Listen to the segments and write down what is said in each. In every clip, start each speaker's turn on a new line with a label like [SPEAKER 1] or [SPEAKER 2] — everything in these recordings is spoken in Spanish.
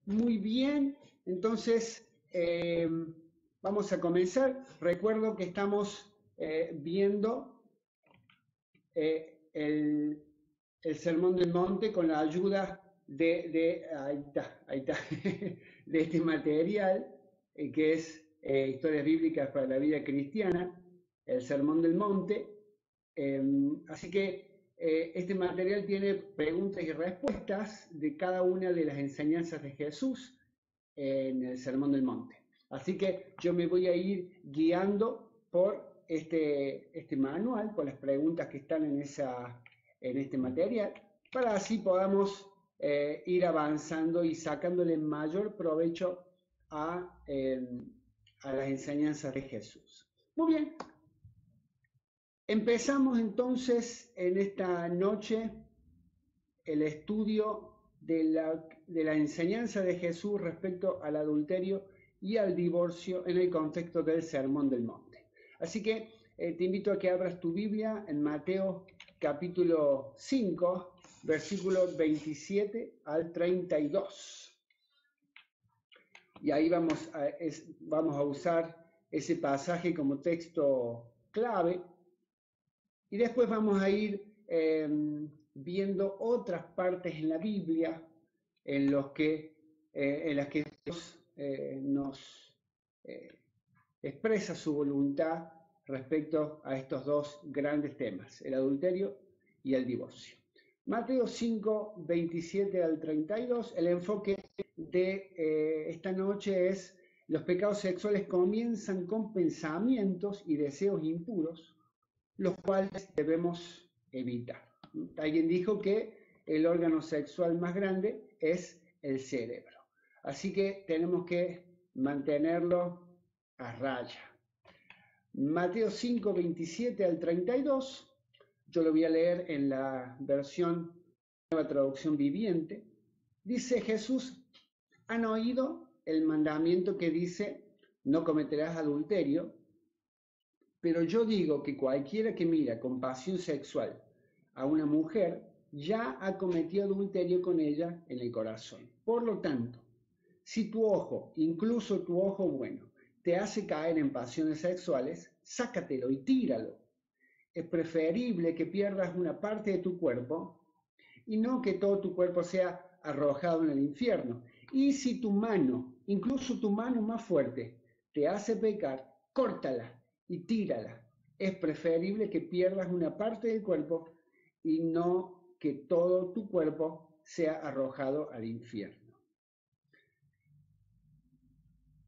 [SPEAKER 1] Muy bien, entonces vamos a comenzar. Recuerdo que estamos viendo el Sermón del Monte con la ayuda ahí está, de este material que es Historias Bíblicas para la Vida Cristiana, el Sermón del Monte. Así que este material tiene preguntas y respuestas de cada una de las enseñanzas de Jesús en el Sermón del Monte. Así que yo me voy a ir guiando por este manual, por las preguntas que están en este material, para así podamos ir avanzando y sacándole mayor provecho a las enseñanzas de Jesús. Muy bien, empezamos entonces en esta noche el estudio de la enseñanza de Jesús respecto al adulterio y al divorcio en el contexto del Sermón del Monte. Así que te invito a que abras tu Biblia en Mateo capítulo 5, versículos 27 al 32. Y ahí vamos a usar ese pasaje como texto clave. Y después vamos a ir viendo otras partes en la Biblia en las que Dios nos expresa su voluntad respecto a estos dos grandes temas, el adulterio y el divorcio. Mateo 5, 27 al 32, el enfoque de esta noche es: los pecados sexuales comienzan con pensamientos y deseos impuros, los cuales debemos evitar. Alguien dijo que el órgano sexual más grande es el cerebro. Así que tenemos que mantenerlo a raya. Mateo 5, 27 al 32, yo lo voy a leer en la versión Nueva Traducción Viviente. Dice Jesús: ¿han oído el mandamiento que dice no cometerás adulterio? Pero yo digo que cualquiera que mira con pasión sexual a una mujer ya ha cometido adulterio con ella en el corazón. Por lo tanto, si tu ojo, incluso tu ojo bueno, te hace caer en pasiones sexuales, sácatelo y tíralo. Es preferible que pierdas una parte de tu cuerpo y no que todo tu cuerpo sea arrojado en el infierno. Y si tu mano, incluso tu mano más fuerte, te hace pecar, córtala y tírala. Es preferible que pierdas una parte del cuerpo y no que todo tu cuerpo sea arrojado al infierno.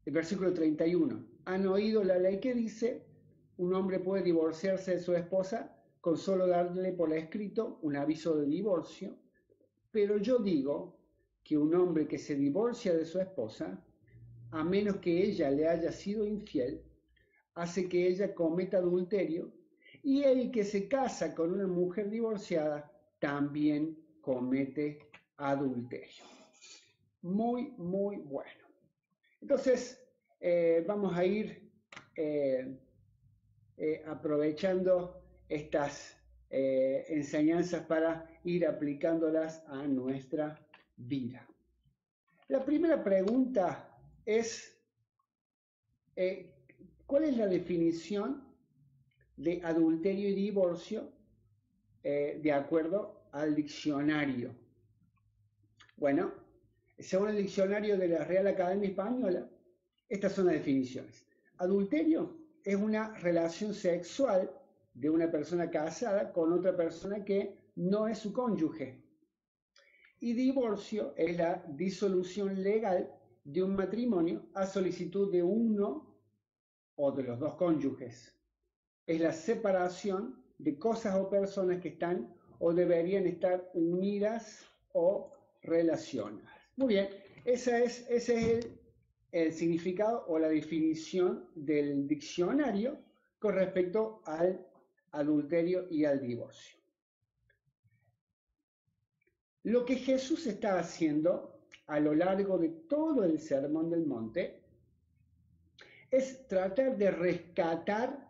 [SPEAKER 1] El versículo 31. ¿Han oído la ley que dice: un hombre puede divorciarse de su esposa con solo darle por escrito un aviso de divorcio? Pero yo digo que un hombre que se divorcia de su esposa, a menos que ella le haya sido infiel, hace que ella cometa adulterio, y el que se casa con una mujer divorciada también comete adulterio. Muy, muy bueno. Entonces, vamos a ir aprovechando estas enseñanzas para ir aplicándolas a nuestra vida. La primera pregunta es, ¿cuál es la definición de adulterio y divorcio de acuerdo al diccionario? Bueno, según el diccionario de la Real Academia Española, estas son las definiciones. Adulterio es una relación sexual de una persona casada con otra persona que no es su cónyuge. Y divorcio es la disolución legal de un matrimonio a solicitud de uno o de los dos cónyuges. Es la separación de cosas o personas que están o deberían estar unidas o relacionadas. Muy bien, ese es el significado o la definición del diccionario con respecto al adulterio y al divorcio. Lo que Jesús está haciendo a lo largo de todo el Sermón del Monte es tratar de rescatar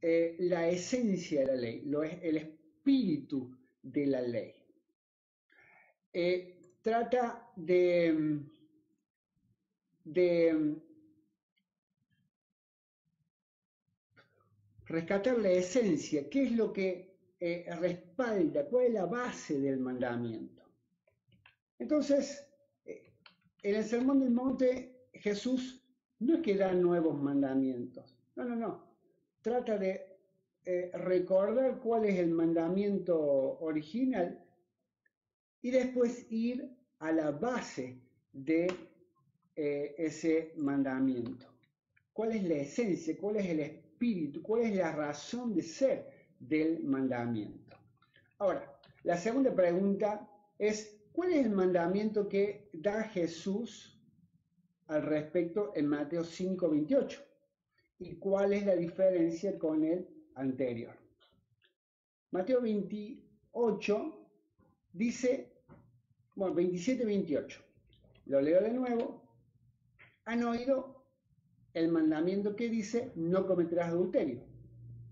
[SPEAKER 1] la esencia de la ley, el espíritu de la ley. trata de rescatar la esencia, qué es lo que respalda, cuál es la base del mandamiento. Entonces, en el Sermón del Monte, Jesús no es que da nuevos mandamientos, no. Trata de recordar cuál es el mandamiento original y después ir a la base de ese mandamiento. ¿Cuál es la esencia? ¿Cuál es el espíritu? ¿Cuál es la razón de ser del mandamiento? Ahora, la segunda pregunta es, ¿cuál es el mandamiento que da Jesús al respecto en Mateo 5:28? ¿Y cuál es la diferencia con el anterior? Mateo 28 dice, bueno, 27-28, lo leo de nuevo. Han oído el mandamiento que dice, no cometerás adulterio.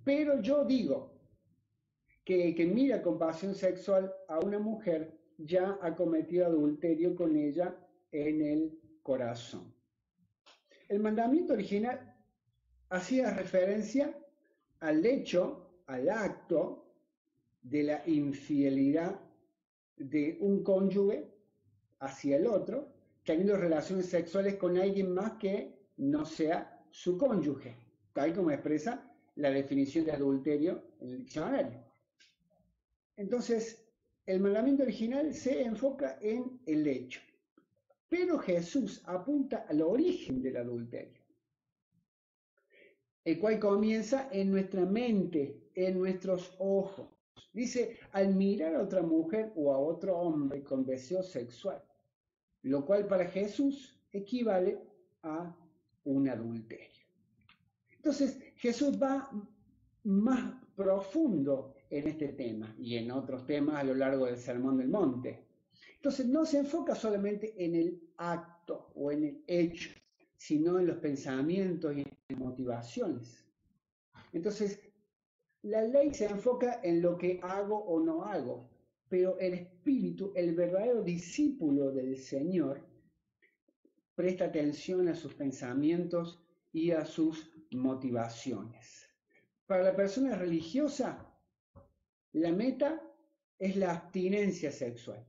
[SPEAKER 1] Pero yo digo que el que mira con pasión sexual a una mujer ya ha cometido adulterio con ella en el corazón. El mandamiento original hacía referencia al hecho, al acto de la infidelidad de un cónyuge hacia el otro, teniendo relaciones sexuales con alguien más que no sea su cónyuge, tal como expresa la definición de adulterio en el diccionario. Entonces, el mandamiento original se enfoca en el hecho, pero Jesús apunta al origen del adulterio, el cual comienza en nuestra mente, en nuestros ojos. Dice, al mirar a otra mujer o a otro hombre con deseo sexual, lo cual para Jesús equivale a un adulterio. Entonces, Jesús va más profundo en este tema y en otros temas a lo largo del Sermón del Monte. Entonces, no se enfoca solamente en el acto o en el hecho, sino en los pensamientos y en las motivaciones. Entonces, la ley se enfoca en lo que hago o no hago, pero el espíritu, el verdadero discípulo del Señor, presta atención a sus pensamientos y a sus motivaciones. Para la persona religiosa, la meta es la abstinencia sexual,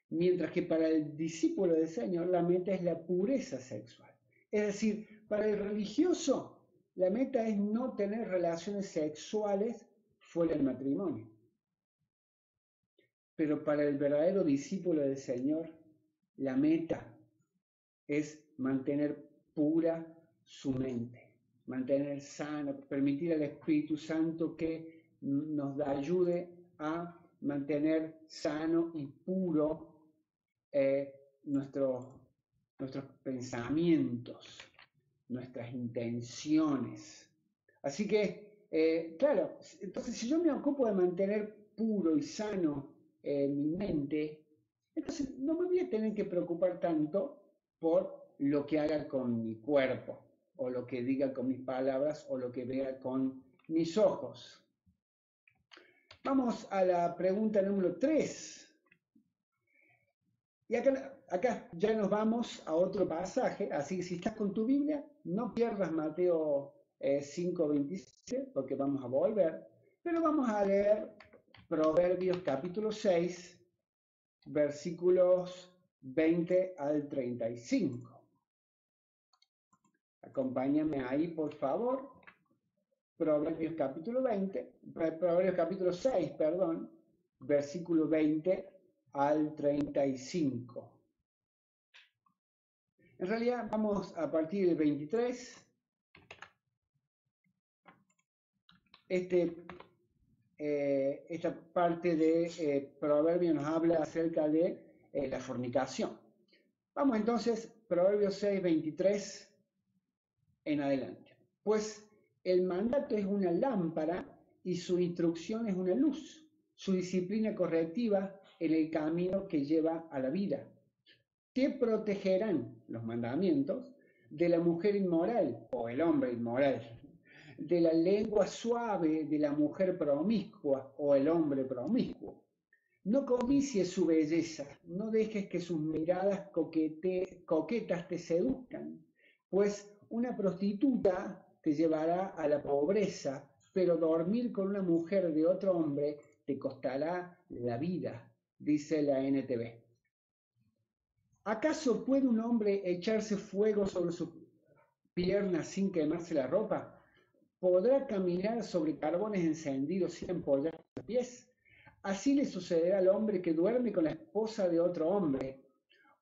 [SPEAKER 1] mientras que para el discípulo del Señor la meta es la pureza sexual. Es decir, para el religioso la meta es no tener relaciones sexuales fuera del matrimonio. Pero para el verdadero discípulo del Señor, la meta es mantener pura su mente, mantener sana, permitir al Espíritu Santo que nos ayude a mantener sano y puro nuestros pensamientos, nuestras intenciones. Así que, claro, entonces si yo me ocupo de mantener puro y sano mi mente, entonces no me voy a tener que preocupar tanto por lo que haga con mi cuerpo, o lo que diga con mis palabras, o lo que vea con mis ojos. Vamos a la pregunta número 3. Y acá ya nos vamos a otro pasaje, así que si estás con tu Biblia, no pierdas Mateo 5:27, porque vamos a volver, pero vamos a leer Proverbios capítulo 6, versículos 20 al 35. Acompáñame ahí, por favor. Proverbios capítulo 6, versículo 20 al 35. En realidad vamos a partir del 23. Esta parte de Proverbios nos habla acerca de la fornicación. Vamos entonces, Proverbios 6, 23 en adelante. Pues el mandato es una lámpara y su instrucción es una luz, su disciplina correctiva en el camino que lleva a la vida. Te protegerán los mandamientos de la mujer inmoral o el hombre inmoral, de la lengua suave de la mujer promiscua o el hombre promiscuo. No codicies su belleza, no dejes que sus miradas coquetas te seduzcan, pues una prostituta te llevará a la pobreza, pero dormir con una mujer de otro hombre te costará la vida, dice la NTV. ¿Acaso puede un hombre echarse fuego sobre sus piernas sin quemarse la ropa? ¿Podrá caminar sobre carbones encendidos sin empollar los pies? Así le sucederá al hombre que duerme con la esposa de otro hombre,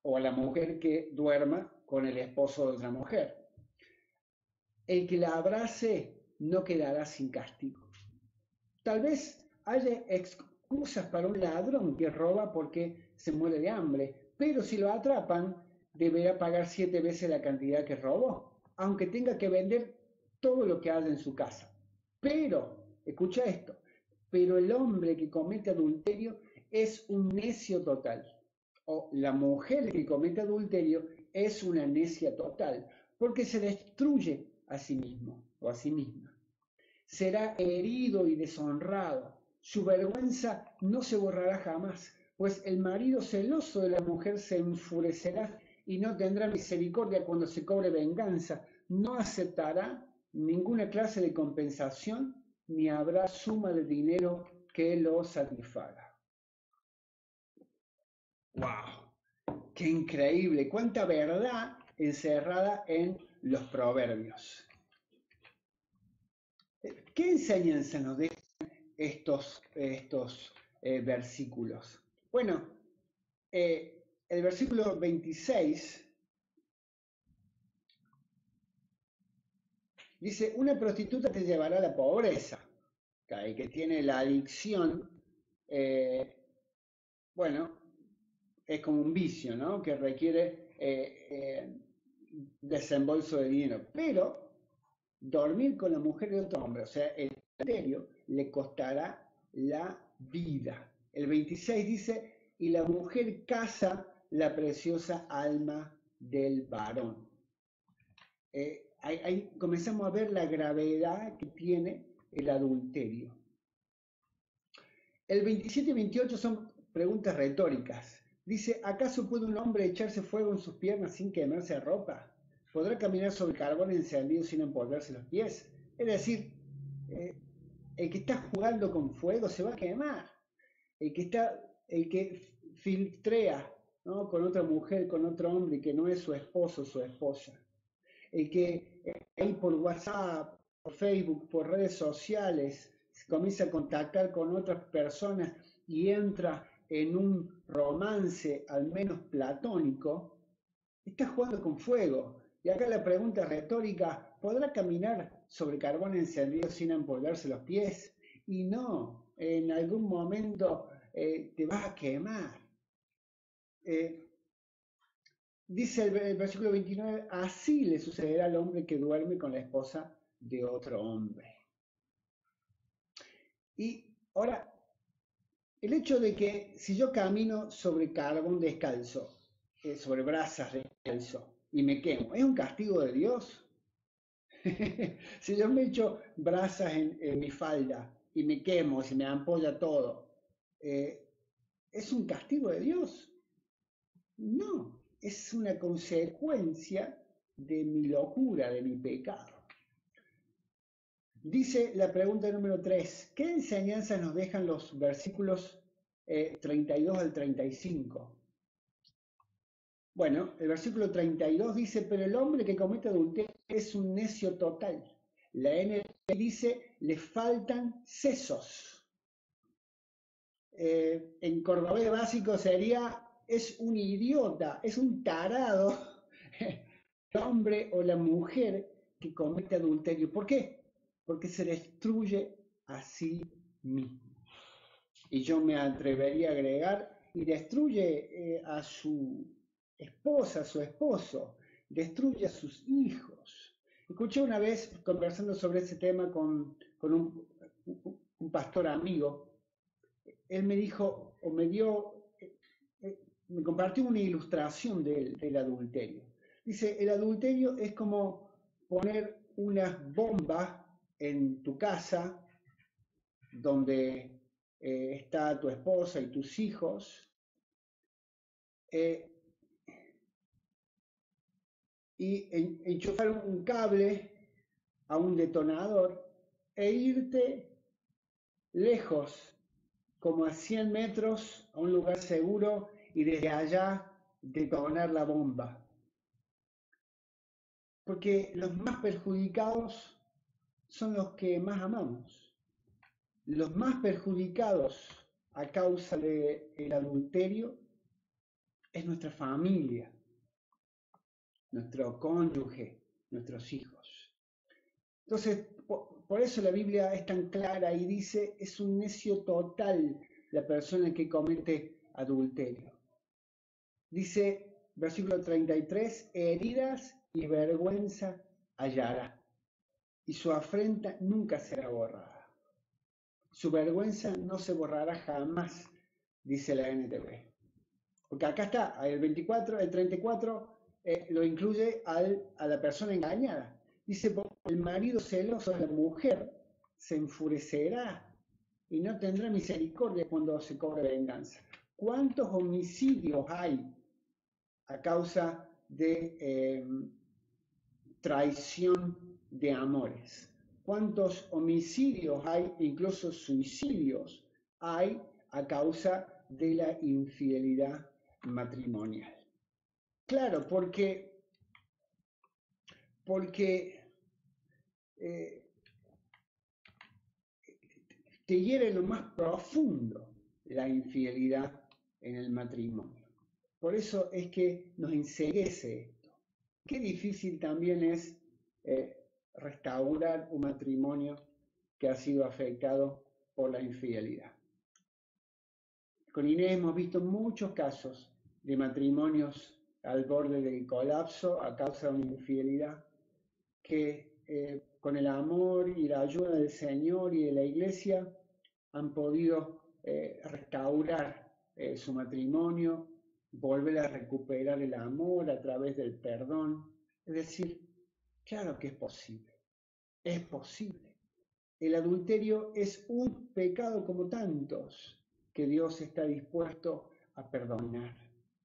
[SPEAKER 1] o a la mujer que duerma con el esposo de otra mujer. El que la abrace no quedará sin castigo. Tal vez haya excusas para un ladrón que roba porque se muere de hambre, pero si lo atrapan, deberá pagar 7 veces la cantidad que robó, aunque tenga que vender todo lo que haya en su casa. Pero, escucha esto, pero el hombre que comete adulterio es un necio total, o la mujer que comete adulterio es una necia total, porque se destruye a sí mismo o a sí misma. Será herido y deshonrado. Su vergüenza no se borrará jamás, pues el marido celoso de la mujer se enfurecerá y no tendrá misericordia cuando se cobre venganza. No aceptará ninguna clase de compensación ni habrá suma de dinero que lo satisfaga. ¡Wow! ¡Qué increíble! ¡Cuánta verdad encerrada en los proverbios! ¿Qué enseñanza nos dejan estos versículos? Bueno, el versículo 26 dice, una prostituta te llevará a la pobreza. El que tiene la adicción, bueno, es como un vicio, ¿no? Que requiere desembolso de dinero. Pero dormir con la mujer de otro hombre, o sea, el adulterio, le costará la vida. El 26 dice, y la mujer caza la preciosa alma del varón. Ahí comenzamos a ver la gravedad que tiene el adulterio. El 27 y 28 son preguntas retóricas. Dice, ¿acaso puede un hombre echarse fuego en sus piernas sin quemarse la ropa? ¿Podrá caminar sobre carbón encendido sin empolvarse los pies? Es decir, el que está jugando con fuego se va a quemar. El que filtrea, ¿no? Con otra mujer, con otro hombre que no es su esposo o su esposa. El que ahí por WhatsApp, por Facebook, por redes sociales, se comienza a contactar con otras personas y entra en un romance al menos platónico, está jugando con fuego. Y acá la pregunta retórica, ¿podrá caminar sobre carbón encendido sin empolvarse los pies? Y no, en algún momento te vas a quemar. Dice el versículo 29, así le sucederá al hombre que duerme con la esposa de otro hombre. Y ahora, el hecho de que si yo camino sobre carbón descalzo, sobre brasas descalzo, y me quemo, ¿es un castigo de Dios? Si yo me echo brasas en mi falda y me quemo, se me ampolla todo, ¿es un castigo de Dios? No, es una consecuencia de mi locura, de mi pecado. Dice la pregunta número 3, ¿qué enseñanzas nos dejan los versículos 32 al 35? Bueno, el versículo 32 dice, pero el hombre que comete adulterio es un necio total. La NTV dice, le faltan sesos. En cordobés básico sería, es un idiota, es un tarado, el hombre o la mujer que comete adulterio. ¿Por qué? Porque se destruye a sí mismo. Y yo me atrevería a agregar, y destruye a su esposa, a su esposo, destruye a sus hijos. Escuché una vez, conversando sobre ese tema con un pastor amigo, él me dijo, o me dio, me compartió una ilustración del adulterio. Dice, el adulterio es como poner unas bombas en tu casa donde está tu esposa y tus hijos, y enchufar un cable a un detonador e irte lejos, como a 100 metros, a un lugar seguro, y desde allá detonar la bomba. Porque los más perjudicados son los que más amamos. Los más perjudicados a causa del adulterio es nuestra familia, nuestro cónyuge, nuestros hijos. Entonces, por eso la Biblia es tan clara y dice, es un necio total la persona que comete adulterio. Dice, versículo 33, heridas y vergüenza hallará, y su afrenta nunca será borrada. Su vergüenza no se borrará jamás, dice la NTV. Porque acá está, el 24, el 34 lo incluye a la persona engañada. Dice, el marido celoso de la mujer se enfurecerá y no tendrá misericordia cuando se cobre venganza. ¿Cuántos homicidios hay a causa de traición de amores? ¿Cuántos homicidios hay, incluso suicidios, hay a causa de la infidelidad matrimonial? Claro, porque te hiere lo más profundo la infidelidad en el matrimonio. Por eso es que nos enceguece esto. Qué difícil también es restaurar un matrimonio que ha sido afectado por la infidelidad. Con Inés hemos visto muchos casos de matrimonios al borde del colapso a causa de una infidelidad que con el amor y la ayuda del Señor y de la Iglesia han podido restaurar su matrimonio, volver a recuperar el amor a través del perdón. Es decir, claro que es posible, es posible. El adulterio es un pecado como tantos que Dios está dispuesto a perdonar,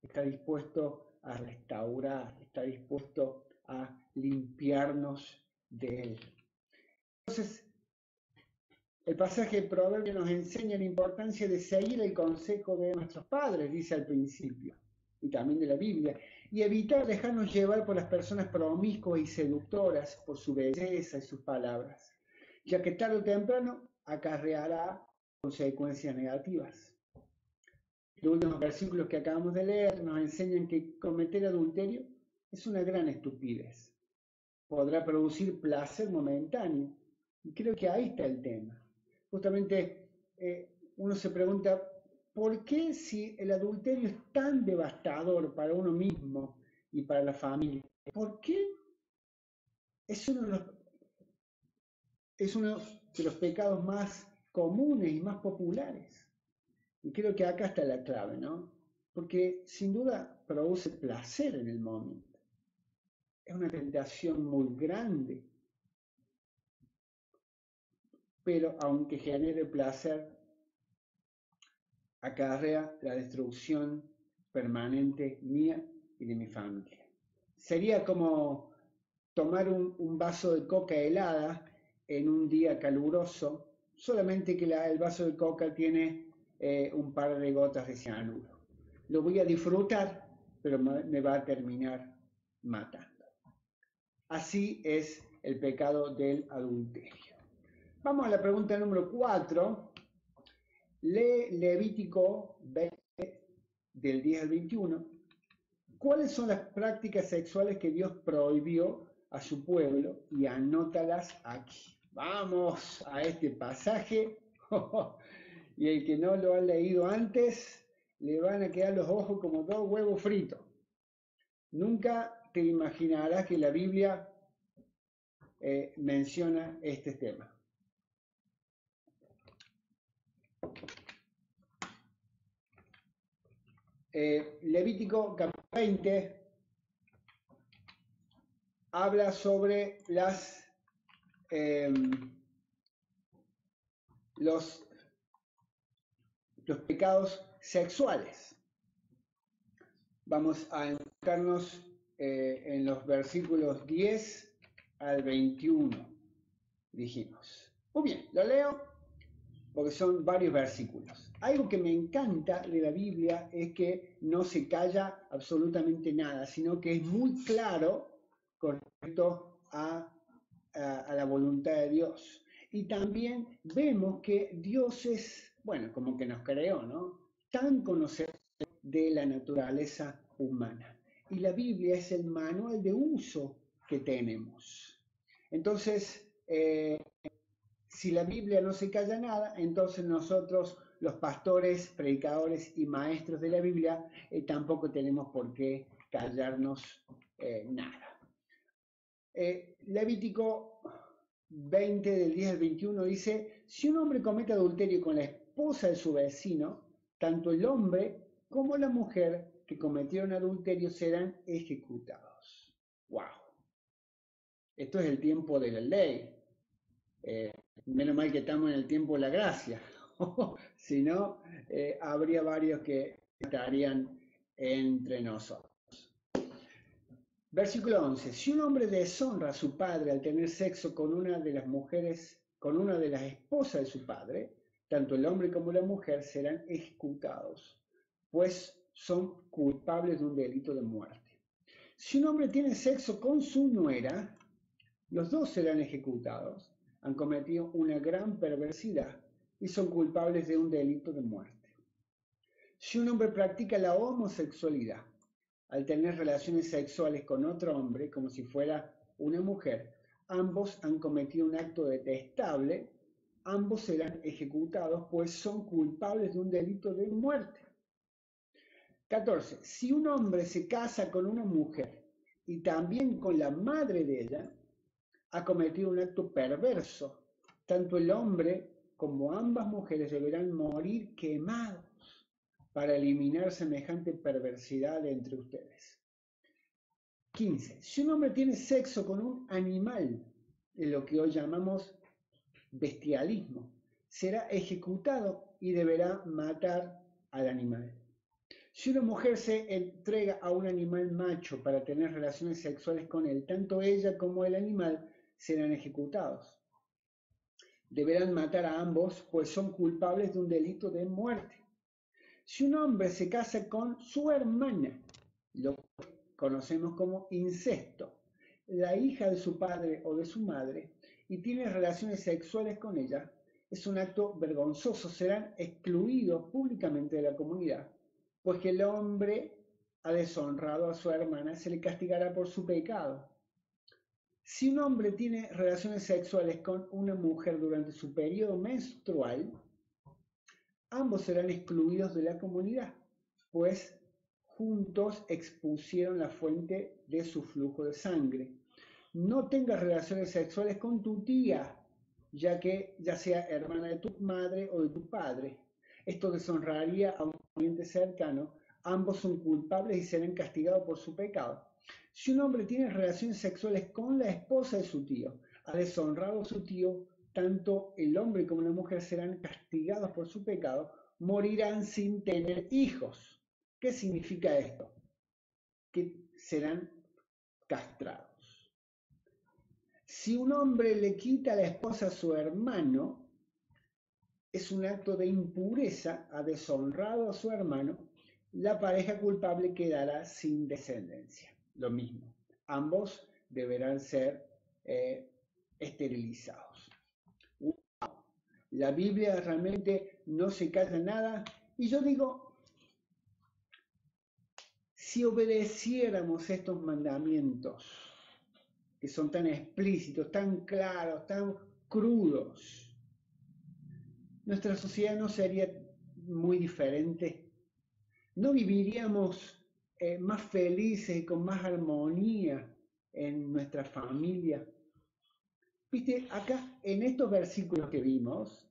[SPEAKER 1] está dispuesto a restaurar, está dispuesto a limpiarnos de él. Entonces, el pasaje de Proverbios nos enseña la importancia de seguir el consejo de nuestros padres, dice al principio, y también de la Biblia, y evitar dejarnos llevar por las personas promiscuas y seductoras, por su belleza y sus palabras, ya que tarde o temprano acarreará consecuencias negativas. Los últimos versículos que acabamos de leer nos enseñan que cometer adulterio es una gran estupidez. Podrá producir placer momentáneo, y creo que ahí está el tema. Justamente uno se pregunta, ¿por qué si el adulterio es tan devastador para uno mismo y para la familia? ¿Por qué es uno de los pecados más comunes y más populares? Y creo que acá está la clave, ¿no? Porque sin duda produce placer en el momento. Es una tentación muy grande. Pero aunque genere placer, acarrea la destrucción permanente mía y de mi familia. Sería como tomar un vaso de coca helada en un día caluroso, solamente que el vaso de coca tiene un par de gotas de cianuro. Lo voy a disfrutar, pero me va a terminar matando. Así es el pecado del adulterio. Vamos a la pregunta número 4. Lee Levítico 20, del 10 al 21. ¿Cuáles son las prácticas sexuales que Dios prohibió a su pueblo? Y anótalas aquí. Vamos a este pasaje. Y el que no lo ha leído antes, le van a quedar los ojos como dos huevos fritos. Nunca te imaginarás que la Biblia menciona este tema. Levítico capítulo 20 habla sobre los los pecados sexuales. Vamos a enfocarnos en los versículos 10 al 21, dijimos. Muy bien, lo leo porque son varios versículos. Algo que me encanta de la Biblia es que no se calla absolutamente nada, sino que es muy claro con respecto a la voluntad de Dios. Y también vemos que Dios es, bueno, como que nos creó, ¿no? Tan conocedor de la naturaleza humana. Y la Biblia es el manual de uso que tenemos. Entonces, si la Biblia no se calla nada, entonces nosotros, los pastores, predicadores y maestros de la Biblia, tampoco tenemos por qué callarnos nada. Levítico 20 del 10 al 21 dice, si un hombre comete adulterio con la esposa de su vecino, tanto el hombre como la mujer que cometieron adulterio serán ejecutados. ¡Wow! Esto es el tiempo de la ley. Menos mal que estamos en el tiempo de la gracia. Si no, habría varios que estarían entre nosotros. Versículo 11. Si un hombre deshonra a su padre al tener sexo con una de las mujeres, con una de las esposas de su padre, tanto el hombre como la mujer serán ejecutados, pues son culpables de un delito de muerte. Si un hombre tiene sexo con su nuera, los dos serán ejecutados. Han cometido una gran perversidad y son culpables de un delito de muerte. Si un hombre practica la homosexualidad al tener relaciones sexuales con otro hombre como si fuera una mujer, ambos han cometido un acto detestable, ambos serán ejecutados pues son culpables de un delito de muerte. 14. Si un hombre se casa con una mujer y también con la madre de ella, ha cometido un acto perverso. Tanto el hombre como ambas mujeres deberán morir quemados para eliminar semejante perversidad entre ustedes. 15. Si un hombre tiene sexo con un animal, en lo que hoy llamamos bestialismo, será ejecutado y deberá matar al animal. Si una mujer se entrega a un animal macho para tener relaciones sexuales con él, tanto ella como el animal serán ejecutados. Deberán matar a ambos, pues son culpables de un delito de muerte. Si un hombre se casa con su hermana, lo que conocemos como incesto, la hija de su padre o de su madre, y tiene relaciones sexuales con ella, es un acto vergonzoso, serán excluidos públicamente de la comunidad, pues que el hombre ha deshonrado a su hermana, se le castigará por su pecado. Si un hombre tiene relaciones sexuales con una mujer durante su periodo menstrual, ambos serán excluidos de la comunidad, pues juntos expusieron la fuente de su flujo de sangre. No tengas relaciones sexuales con tu tía, ya sea hermana de tu madre o de tu padre. Esto deshonraría a un pariente cercano. Ambos son culpables y serán castigados por su pecado. Si un hombre tiene relaciones sexuales con la esposa de su tío, ha deshonrado a su tío, tanto el hombre como la mujer serán castigados por su pecado, morirán sin tener hijos. ¿Qué significa esto? Que serán castrados. Si un hombre le quita a la esposa a su hermano, es un acto de impureza, ha deshonrado a su hermano, la pareja culpable quedará sin descendencia. Lo mismo, ambos deberán ser esterilizados. Wow. La Biblia realmente no se calla nada y yo digo, si obedeciéramos estos mandamientos que son tan explícitos, tan claros, tan crudos, nuestra sociedad no sería muy diferente. No viviríamos más felices y con más armonía en nuestra familia. Viste, acá en estos versículos que vimos,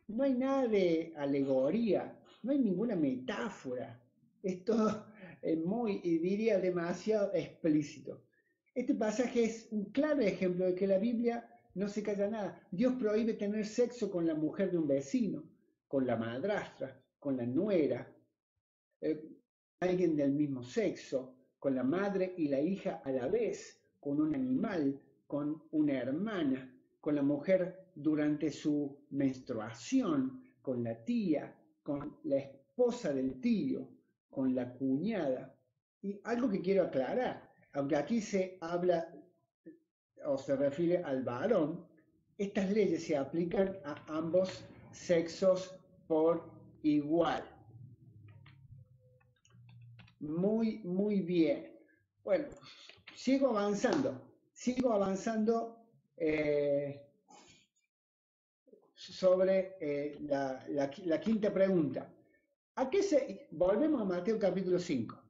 [SPEAKER 1] no hay nada de alegoría, no hay ninguna metáfora. Es todo diría, demasiado explícito. Este pasaje es un claro ejemplo de que la Biblia no se calla nada. Dios prohíbe tener sexo con la mujer de un vecino, con la madrastra, con la nuera, alguien del mismo sexo, con la madre y la hija a la vez, con un animal, con una hermana, con la mujer durante su menstruación, con la tía, con la esposa del tío, con la cuñada. Y algo que quiero aclarar, aunque aquí se habla o se refiere al varón, estas leyes se aplican a ambos sexos por igual. Muy bien. Bueno, sigo avanzando sobre la quinta pregunta. Volvemos a Mateo capítulo 5.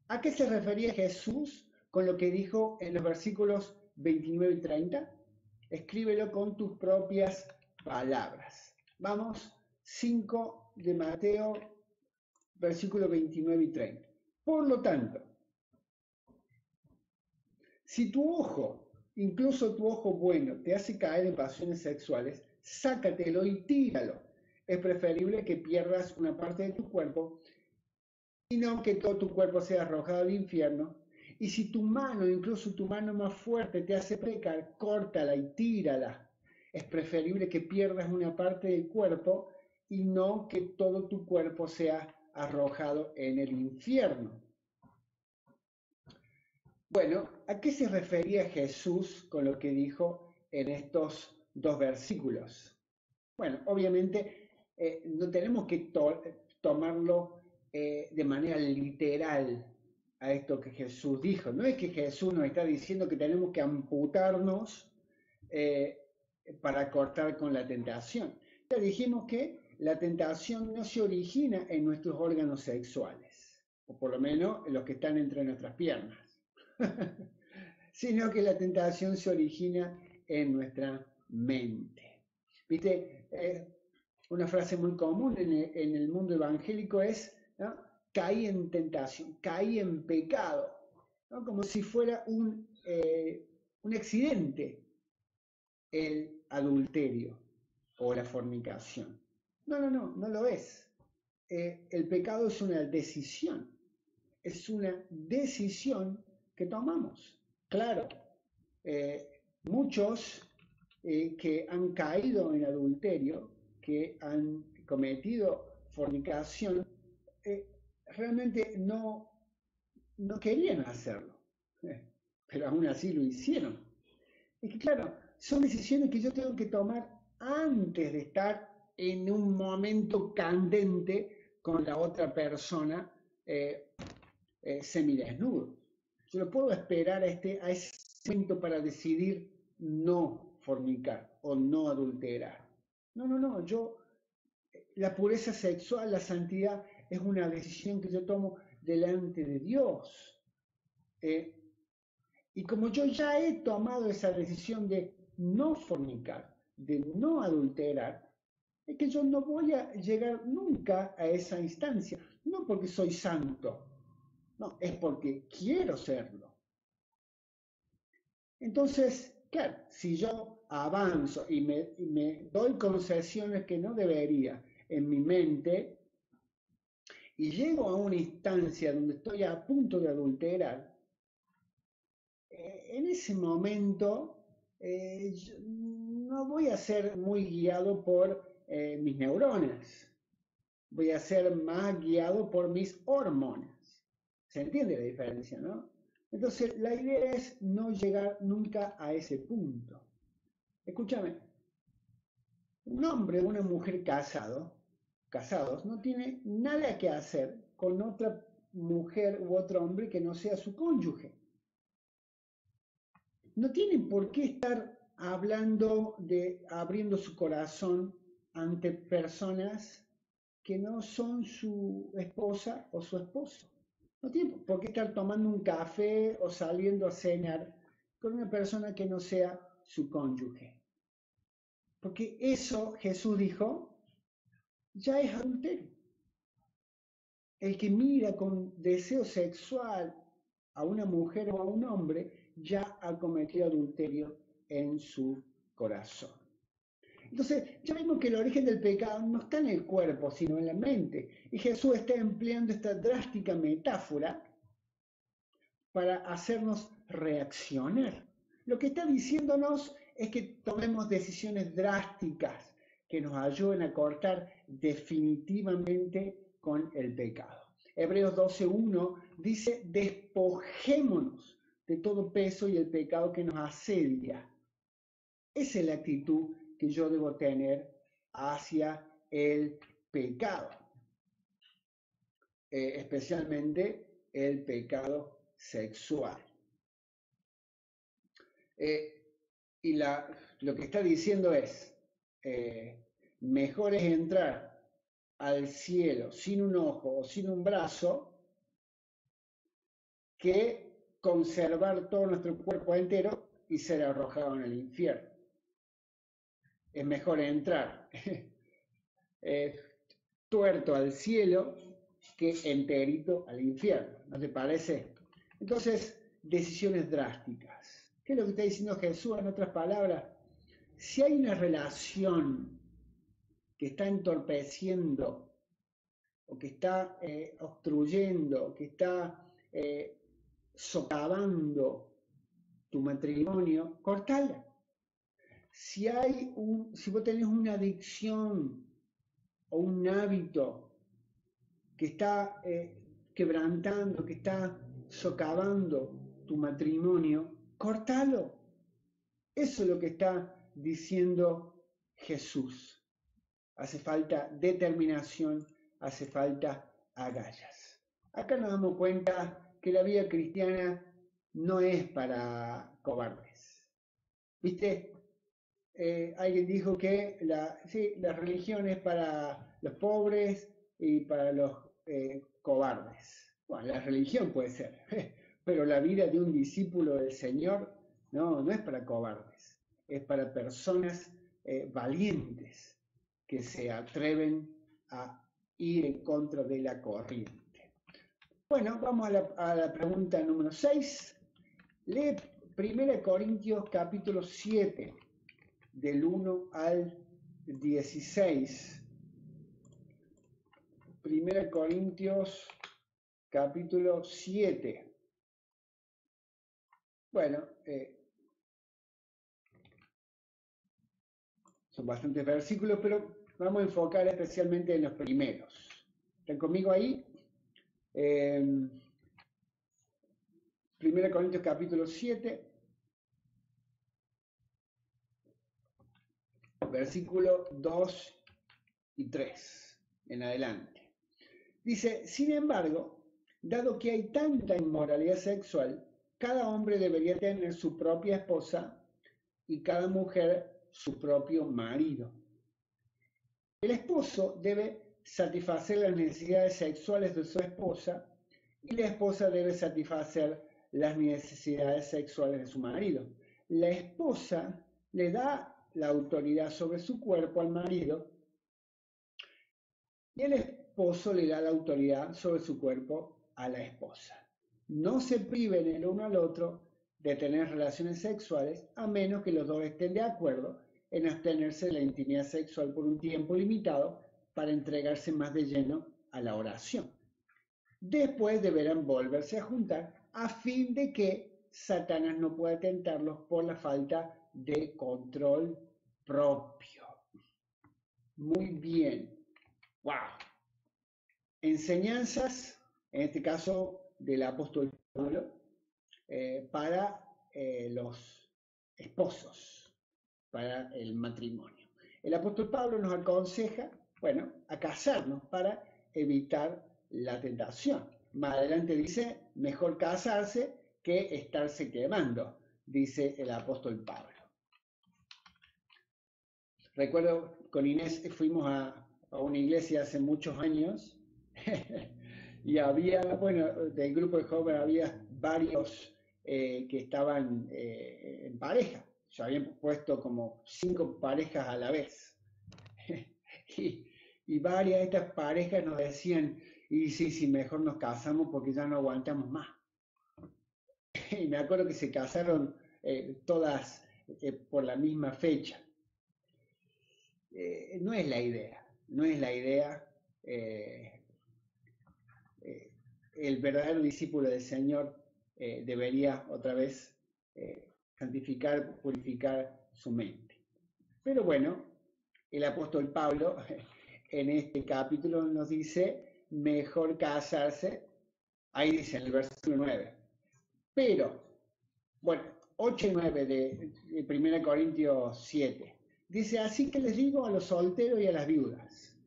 [SPEAKER 1] ¿A qué se refería Jesús con lo que dijo en los versículos 29 y 30? Escríbelo con tus propias palabras. Vamos, 5 de Mateo, versículos 29 y 30. Por lo tanto, si tu ojo, incluso tu ojo bueno, te hace caer en pasiones sexuales, sácatelo y tíralo. Es preferible que pierdas una parte de tu cuerpo y no que todo tu cuerpo sea arrojado al infierno. Y si tu mano, incluso tu mano más fuerte, te hace pecar, córtala y tírala. Es preferible que pierdas una parte del cuerpo y no que todo tu cuerpo sea arrojado en el infierno. Bueno, ¿a qué se refería Jesús con lo que dijo en estos dos versículos? Bueno, obviamente no tenemos que tomarlo de manera literal a esto que Jesús dijo. No es que Jesús nos está diciendo que tenemos que amputarnos para cortar con la tentación. Ya dijimos que la tentación no se origina en nuestros órganos sexuales, o por lo menos en los que están entre nuestras piernas, sino que la tentación se origina en nuestra mente. ¿Viste? Una frase muy común en el mundo evangélico es, ¿no?, caí en tentación, caí en pecado, ¿no?, como si fuera un accidente el adulterio o la fornicación. No lo es. El pecado es una decisión que tomamos. Claro, muchos que han caído en adulterio, que han cometido fornicación, realmente no querían hacerlo, pero aún así lo hicieron. Es que claro, son decisiones que yo tengo que tomar antes de estar en un momento candente con la otra persona semidesnudo. Yo no puedo esperar a ese momento para decidir no fornicar o no adulterar. No, la pureza sexual, la santidad, es una decisión que yo tomo delante de Dios. Y como yo ya he tomado esa decisión de no fornicar, de no adulterar, es que yo no voy a llegar nunca a esa instancia, no porque soy santo, no, es porque quiero serlo. Entonces, claro, si yo avanzo y me doy concesiones que no debería en mi mente y llego a una instancia donde estoy a punto de adulterar, en ese momento no voy a ser muy guiado por mis neuronas, voy a ser más guiado por mis hormonas. ¿Se entiende la diferencia, no? Entonces, la idea es no llegar nunca a ese punto. Escúchame, un hombre o una mujer casados, no tiene nada que hacer con otra mujer u otro hombre que no sea su cónyuge. No tienen por qué estar abriendo su corazón ante personas que no son su esposa o su esposo. No tienen por qué estar tomando un café o saliendo a cenar con una persona que no sea su cónyuge. Porque eso, Jesús dijo, ya es adulterio. El que mira con deseo sexual a una mujer o a un hombre ya ha cometido adulterio en su corazón. Entonces, ya vimos que el origen del pecado no está en el cuerpo, sino en la mente. Y Jesús está empleando esta drástica metáfora para hacernos reaccionar. Lo que está diciéndonos es que tomemos decisiones drásticas que nos ayuden a cortar definitivamente con el pecado. Hebreos 12:1 dice, despojémonos de todo peso y el pecado que nos asedia. Esa es la actitud que yo debo tener hacia el pecado, especialmente el pecado sexual. Y lo que está diciendo es, mejor es entrar al cielo sin un ojo o sin un brazo que conservar todo nuestro cuerpo entero y ser arrojado en el infierno. Es mejor entrar tuerto al cielo que enterito al infierno, ¿no te parece? Entonces, decisiones drásticas. ¿Qué es lo que está diciendo Jesús? En otras palabras, si hay una relación que está entorpeciendo o que está obstruyendo, que está socavando tu matrimonio, cortala. Si vos tenés una adicción o un hábito que está quebrantando, que está socavando tu matrimonio, cortalo. Eso es lo que está diciendo Jesús. Hace falta determinación, hace falta agallas. Acá nos damos cuenta que la vida cristiana no es para cobardes. ¿Viste? Alguien dijo que la religión es para los pobres y para los cobardes. Bueno, la religión puede ser, pero la vida de un discípulo del Señor no es para cobardes, es para personas valientes que se atreven a ir en contra de la corriente. Bueno, vamos a la pregunta número 6. Lee 1 Corintios capítulo 7, del 1 al 16. 1 Corintios capítulo 7. Bueno, son bastantes versículos, pero vamos a enfocar especialmente en los primeros. ¿Están conmigo ahí? 1 Corintios capítulo 7, versículo 2 y 3 en adelante. Dice, sin embargo, dado que hay tanta inmoralidad sexual, cada hombre debería tener su propia esposa y cada mujer su propio marido. El esposo debe satisfacer las necesidades sexuales de su esposa y la esposa debe satisfacer las necesidades sexuales de su marido. La esposa le da la autoridad sobre su cuerpo al marido y el esposo le da la autoridad sobre su cuerpo a la esposa. No se priven el uno al otro de tener relaciones sexuales a menos que los dos estén de acuerdo en abstenerse de la intimidad sexual por un tiempo limitado para entregarse más de lleno a la oración. Después deberán volverse a juntar a fin de que Satanás no pueda tentarlos por la falta de control propio. Muy bien. ¡Wow! Enseñanzas, en este caso del apóstol Pablo, para los esposos, para el matrimonio. El apóstol Pablo nos aconseja, a casarnos para evitar la tentación. Más adelante dice, mejor casarse que estarse quemando, dice el apóstol Pablo. Recuerdo, con Inés fuimos a una iglesia hace muchos años y había, del grupo de jóvenes había varios que estaban en pareja. Se habían puesto como 5 parejas a la vez. y varias de estas parejas nos decían, y sí, mejor nos casamos porque ya no aguantamos más. Y me acuerdo que se casaron todas por la misma fecha. no es la idea, no es la idea. El verdadero discípulo del Señor debería otra vez santificar, purificar su mente. Pero bueno, el apóstol Pablo en este capítulo nos dice, mejor casarse, ahí dice en el versículo 9. Pero, bueno, 8 y 9 de 1 Corintios 7. Dice, así que les digo a los solteros y a las viudas,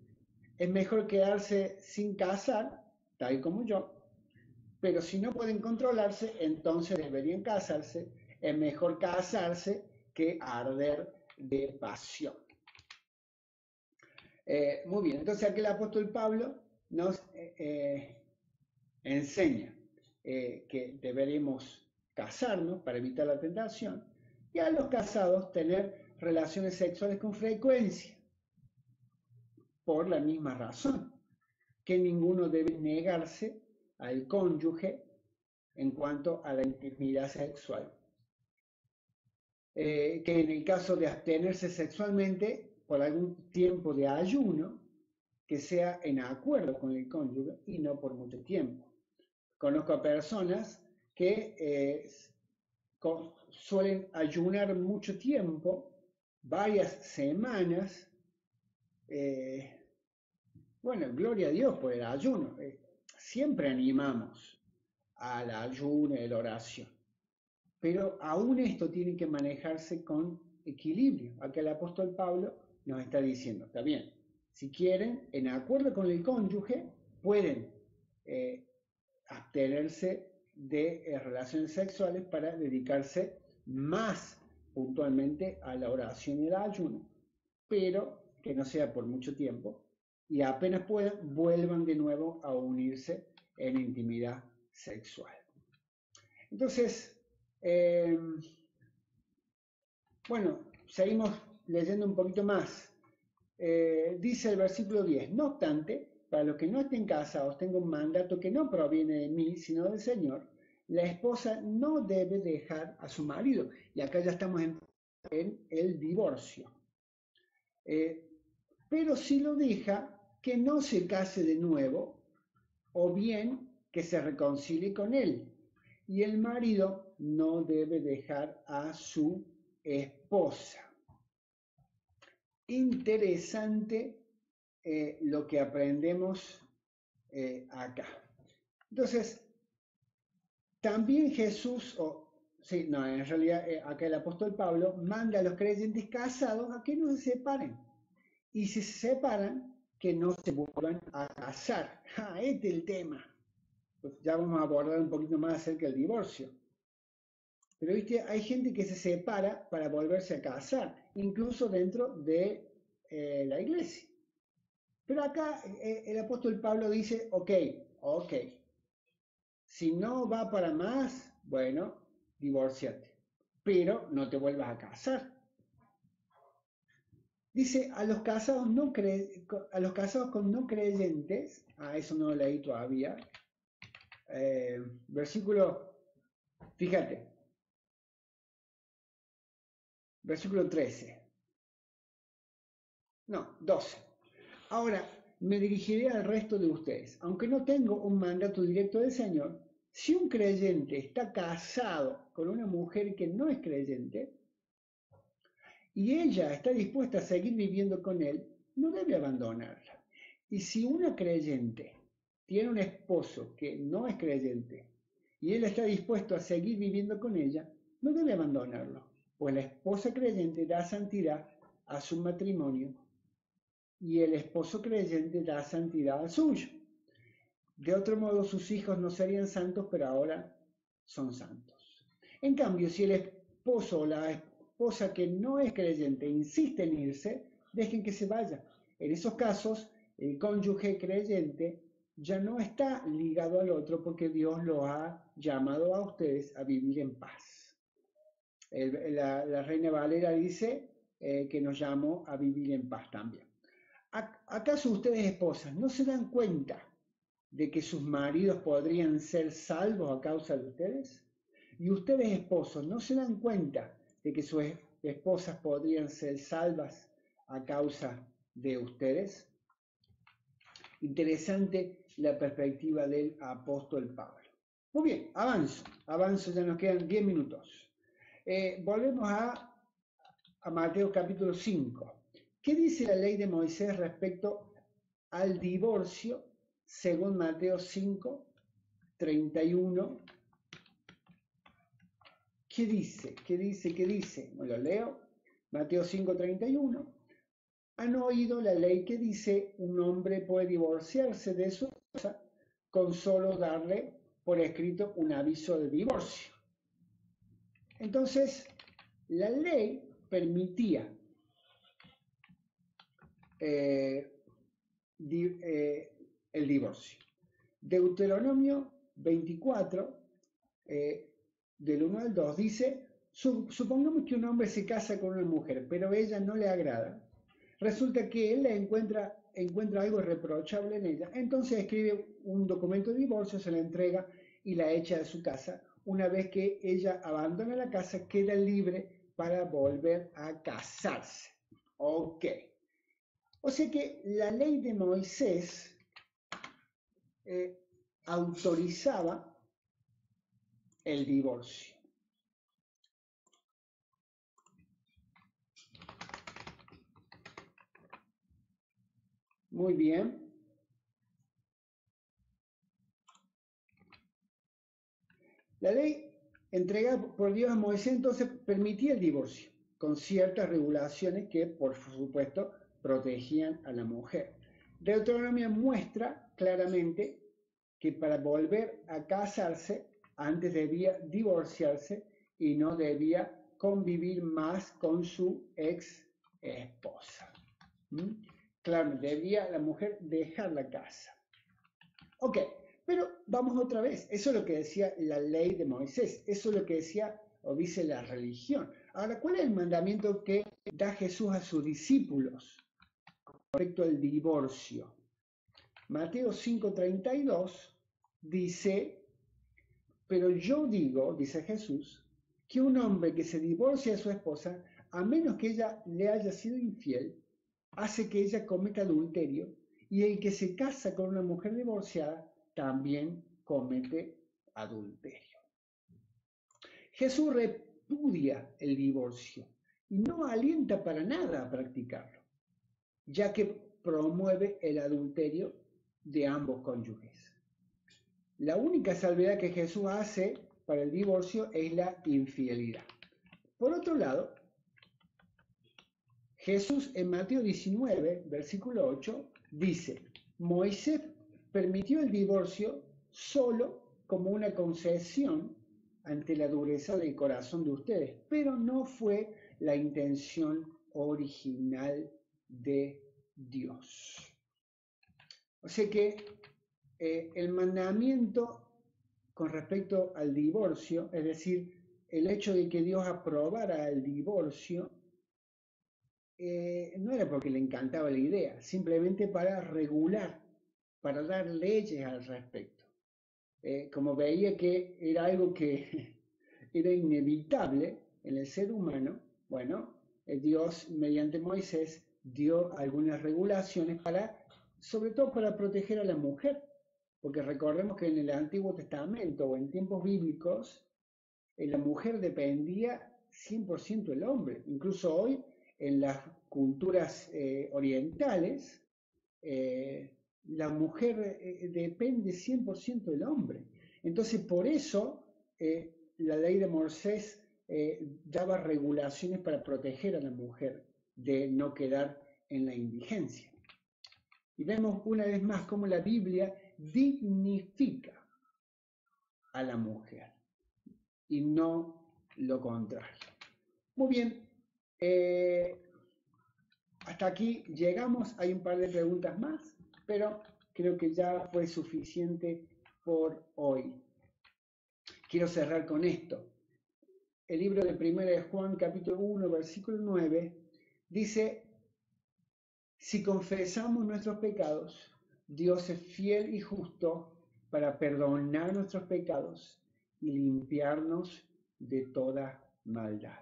[SPEAKER 1] es mejor quedarse sin casar, tal como yo, pero si no pueden controlarse, entonces deberían casarse. Es mejor casarse que arder de pasión. Muy bien, entonces aquí el apóstol Pablo nos enseña que deberemos casarnos para evitar la tentación y a los casados tener relaciones sexuales con frecuencia por la misma razón, que ninguno debe negarse al cónyuge en cuanto a la intimidad sexual. Que en el caso de abstenerse sexualmente por algún tiempo de ayuno, que sea en acuerdo con el cónyuge y no por mucho tiempo. Conozco a personas que suelen ayunar mucho tiempo, varias semanas. Bueno, gloria a Dios por el ayuno. Siempre animamos al ayuno y la oración. Pero aún esto tiene que manejarse con equilibrio. Acá el apóstol Pablo nos está diciendo, está bien, si quieren, en acuerdo con el cónyuge, pueden abstenerse de relaciones sexuales para dedicarse más puntualmente a la oración y el ayuno, pero que no sea por mucho tiempo, y apenas puedan, vuelvan de nuevo a unirse en intimidad sexual. Entonces, bueno, seguimos leyendo un poquito más. Dice el versículo 10, no obstante, para los que no estén casados, tengo un mandato que no proviene de mí, sino del Señor. La esposa no debe dejar a su marido. Y acá ya estamos en el divorcio. Pero si lo deja, que no se case de nuevo, o bien que se reconcilie con él. Y el marido no debe dejar a su esposa. Interesante lo que aprendemos acá. Entonces, también Jesús, en realidad acá el apóstol Pablo manda a los creyentes casados a que no se separen. Y si se separan, que no se vuelvan a casar. Este es el tema. Pues ya vamos a abordar un poquito más acerca del divorcio. Pero viste, hay gente que se separa para volverse a casar, incluso dentro de la iglesia. Pero acá el apóstol Pablo dice, ok, si no va para más, bueno, divórciate, pero no te vuelvas a casar. Dice, a los casados con no creyentes, eso no lo leí todavía, versículo, fíjate, versículo 13, no, 12. Ahora, me dirigiré al resto de ustedes. Aunque no tengo un mandato directo del Señor, si un creyente está casado con una mujer que no es creyente y ella está dispuesta a seguir viviendo con él, no debe abandonarla. Y si una creyente tiene un esposo que no es creyente y él está dispuesto a seguir viviendo con ella, no debe abandonarlo, pues la esposa creyente da santidad a su matrimonio y el esposo creyente da santidad al suyo. De otro modo, sus hijos no serían santos, pero ahora son santos. En cambio, si el esposo o la esposa que no es creyente insiste en irse, dejen que se vaya. En esos casos, el cónyuge creyente ya no está ligado al otro porque Dios lo ha llamado a ustedes a vivir en paz. La Reina Valera dice que nos llamó a vivir en paz también. ¿Acaso ustedes, esposas, no se dan cuenta de que sus maridos podrían ser salvos a causa de ustedes? ¿Y ustedes, esposos, no se dan cuenta de que sus esposas podrían ser salvas a causa de ustedes. Interesante la perspectiva del apóstol Pablo. Muy bien, avanzo, ya nos quedan 10 minutos. Volvemos a Mateo capítulo 5. ¿Qué dice la ley de Moisés respecto al divorcio según Mateo 5, 31? ¿Qué dice? Lo leo. Mateo 5, 31. ¿Han oído la ley que dice un hombre puede divorciarse de su esposa con solo darle por escrito un aviso de divorcio? Entonces, la ley permitía el divorcio. Deuteronomio 24, del 1 al 2, dice, supongamos que un hombre se casa con una mujer, pero ella no le agrada. Resulta que él encuentra algo reprochable en ella. Entonces escribe un documento de divorcio, se la entrega y la echa de su casa. Una vez que ella abandona la casa, queda libre para volver a casarse. Ok. O sea que la ley de Moisés autorizaba el divorcio. Muy bien. La ley entregada por Dios a Moisés entonces permitía el divorcio, con ciertas regulaciones que, por supuesto, protegían a la mujer. Deuteronomio muestra claramente que para volver a casarse, antes debía divorciarse y no debía convivir más con su ex esposa. Claro, debía la mujer dejar la casa. Ok, pero vamos otra vez. Eso es lo que decía la ley de Moisés. Eso es lo que decía o dice la religión. Ahora, ¿cuál es el mandamiento que da Jesús a sus discípulos respecto al divorcio? Mateo 5:32 dice, pero yo digo, dice Jesús, que un hombre que se divorcia de su esposa, a menos que ella le haya sido infiel, hace que ella cometa adulterio, y el que se casa con una mujer divorciada también comete adulterio. Jesús repudia el divorcio y no alienta para nada a practicarlo, ya que promueve el adulterio de ambos cónyuges. La única salvedad que Jesús hace para el divorcio es la infidelidad. Por otro lado, Jesús en Mateo 19, versículo 8, dice, Moisés permitió el divorcio solo como una concesión ante la dureza del corazón de ustedes, pero no fue la intención original de Dios. O sea que el mandamiento con respecto al divorcio, es decir, el hecho de que Dios aprobara el divorcio, no era porque le encantaba la idea, simplemente para regular, para dar leyes al respecto. Como veía que era algo que era inevitable en el ser humano, bueno, Dios mediante Moisés dio algunas regulaciones sobre todo para proteger a la mujer, porque recordemos que en el Antiguo Testamento o en tiempos bíblicos, la mujer dependía 100% del hombre. Incluso hoy, en las culturas orientales, la mujer depende 100% del hombre. Entonces, por eso la ley de Moisés daba regulaciones para proteger a la mujer de no quedar en la indigencia. Y vemos una vez más cómo la Biblia dignifica a la mujer y no lo contrario. Muy bien, hasta aquí llegamos. Hay un par de preguntas más, pero creo que ya fue suficiente por hoy. Quiero cerrar con esto. El libro de 1 de Juan, capítulo 1, versículo 9, dice, si confesamos nuestros pecados, Dios es fiel y justo para perdonar nuestros pecados y limpiarnos de toda maldad.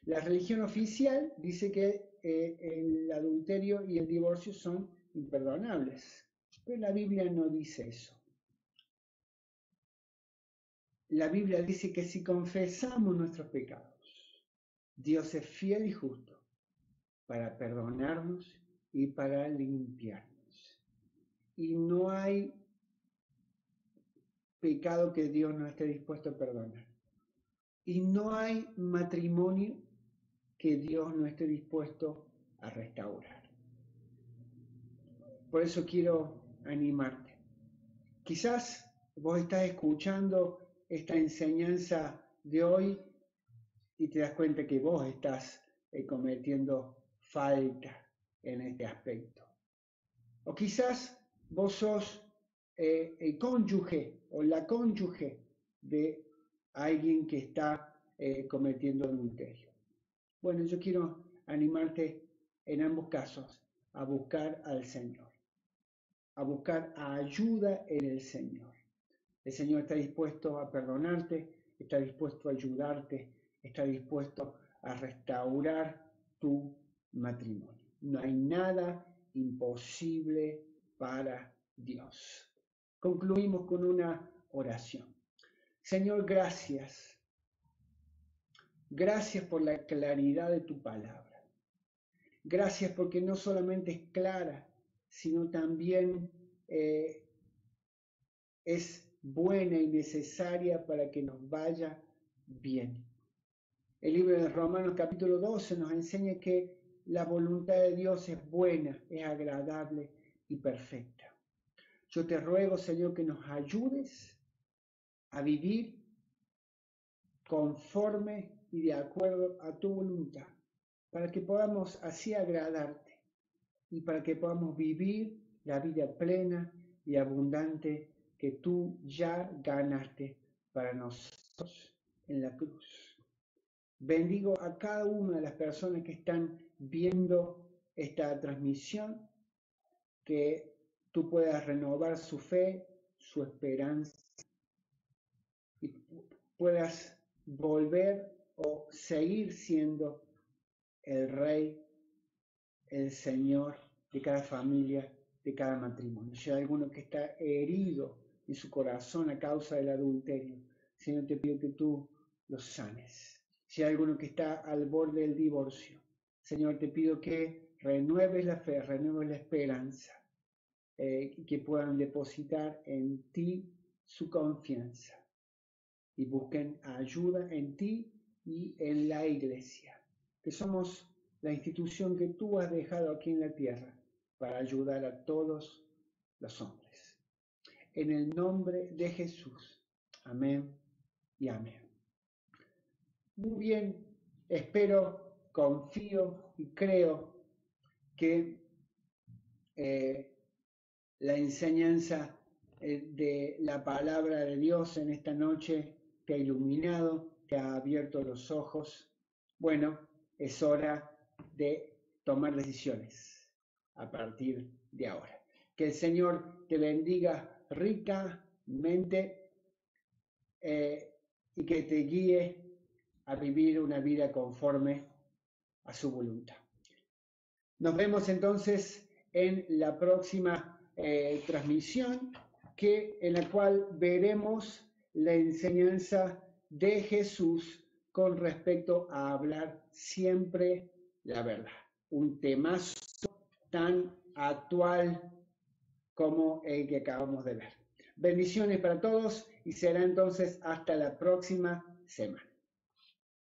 [SPEAKER 1] La religión oficial dice que el adulterio y el divorcio son imperdonables, pero la Biblia no dice eso. La Biblia dice que si confesamos nuestros pecados, Dios es fiel y justo para perdonarnos y para limpiarnos. Y no hay pecado que Dios no esté dispuesto a perdonar. Y no hay matrimonio que Dios no esté dispuesto a restaurar. Por eso quiero animarte. Quizás vos estás escuchando esta enseñanza de hoy y te das cuenta que vos estás cometiendo falta en este aspecto. O quizás vos sos el cónyuge o la cónyuge de alguien que está cometiendo adulterio. Bueno, yo quiero animarte en ambos casos a buscar al Señor, a buscar ayuda en el Señor. El Señor está dispuesto a perdonarte, está dispuesto a ayudarte, está dispuesto a restaurar tu matrimonio. No hay nada imposible para Dios. Concluimos con una oración. Señor, gracias. Gracias por la claridad de tu palabra. Gracias porque no solamente es clara, sino también es buena y necesaria para que nos vaya bien. El libro de Romanos capítulo 12 nos enseña que la voluntad de Dios es buena, es agradable y perfecta. Yo te ruego, Señor, que nos ayudes a vivir conforme y de acuerdo a tu voluntad, para que podamos así agradarte y para que podamos vivir la vida plena y abundante que tú ya ganaste para nosotros en la cruz. Bendigo a cada una de las personas que están viendo esta transmisión, que tú puedas renovar su fe, su esperanza y puedas volver o seguir siendo el Rey, el Señor de cada familia, de cada matrimonio. Si hay alguno que está herido en su corazón a causa del adulterio, Señor, te pido que tú los sanes. Si hay alguno que está al borde del divorcio, Señor, te pido que renueves la fe, renueves la esperanza, que puedan depositar en ti su confianza y busquen ayuda en ti y en la iglesia, que somos la institución que tú has dejado aquí en la tierra para ayudar a todos los hombres. En el nombre de Jesús. Amén y amén. Muy bien, espero, confío y creo que la enseñanza de la palabra de Dios en esta noche te ha iluminado, te ha abierto los ojos. Bueno, es hora de tomar decisiones a partir de ahora. Que el Señor te bendiga ricamente y que te guíe a vivir una vida conforme a su voluntad. Nos vemos entonces en la próxima transmisión, en la cual veremos la enseñanza de Jesús con respecto a hablar siempre la verdad. Un temazo tan actual como el que acabamos de ver. Bendiciones para todos y será entonces hasta la próxima semana.